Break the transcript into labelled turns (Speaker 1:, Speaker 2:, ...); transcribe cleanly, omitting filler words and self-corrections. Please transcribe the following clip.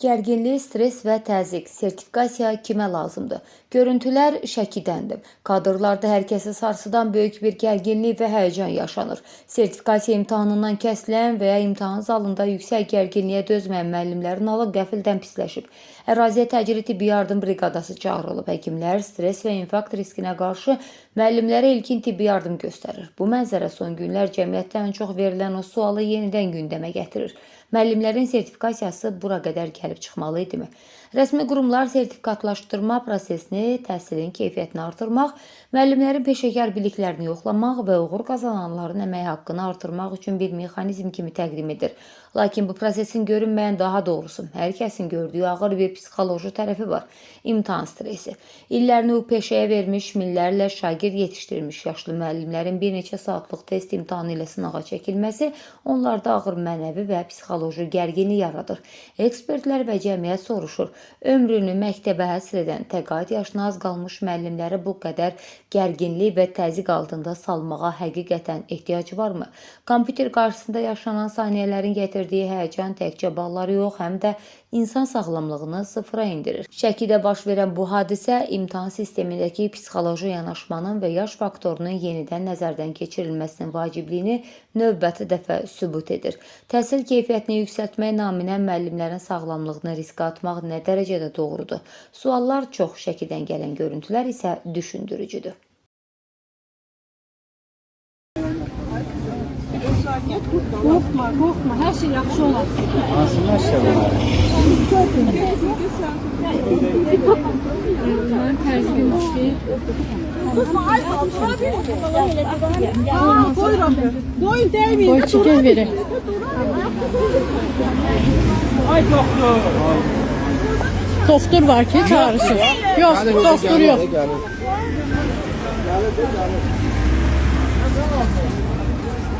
Speaker 1: Gərginlik, stres və təzyiq, sertifikasiya kimə lazımdır? Görüntülər Şəkidəndir. Kadrlarda hər kəsi sarsıdan böyük bir gərginlik və həyəcan yaşanır. Sertifikasiya imtahanından kəsilən və ya imtahan zalında yüksək gərginliyə dözməyən müəllimlərin halı qəfildən pisləşib. Əraziyə təcili tibbi yardım briqadası çağırılıb. Həkimlər stres və infarkt riskinə qarşı müəllimlərə ilkin tibbi yardım göstərir. Bu mənzərə son günlər cəmiyyətdə ən çox verilən o sualı yenidən gündəmə gətirir. Müəllimlərin sertifikasiyası bura qədər gəlib çıxmalı idimi? Rəsmi qurumlar sertifikatlaşdırma prosesini, təhsilin keyfiyyətini artırmaq, müəllimlərin peşəkar biliklərini yoxlamaq və uğur qazananların əmək haqqını artırmaq üçün bir mexanizm kimi təqdim edir. Lakin bu prosesin görünməyən, daha doğrusu hər kəsin gördüyü ağır bir psixoloji tərəfi var. İmtahan stresi. İllərini bu peşəyə vermiş, minlərlə şagird yetişdirmiş yaşlı müəllimlərin bir neçə saatlıq test imtahanı ilə sınağa çəkilməsi onlarda ağır mənəvi və psixoloji gərginlik yaradır. Ekspertlər və cəmiyyət soruşur. Ömrünü məktəbə həsr edən, təqaüd yaşına az qalmış müəllimləri bu qədər gərginlik və təzyiq altında salmağa həqiqətən ehtiyac varmı? Kompüter qarşısında yaşanan saniyələrin gətirdiyi həyəcan təkcə balları yox, həm də insan sağlamlığını sıfıra indirir. Şəkidə baş verən bu hadisə imtahan sistemindəki psixoloji yanaşmanın və yaş faktorunun yenidən nəzərdən keçirilməsinin vacibliyini növbəti dəfə sübut edir. Təhsil keyfiyyətini yüksəltmək naminə müəllimlərin sağlamlığını riskə atmaq nə dərəcədə doğrudur? Suallar çox, Şəkidən gələn görüntülər isə düşündürücüdür.
Speaker 2: Qorxma, hər şey yaxşı olar.
Speaker 3: Hansılar şəbələrim?
Speaker 2: Bunların tərzgin işləyir. Qoyun dəyməyin. Qoy çəkər verir.
Speaker 3: Ay doktor!
Speaker 2: Doktor var ki, çağırırsın. Yox, doktor yox.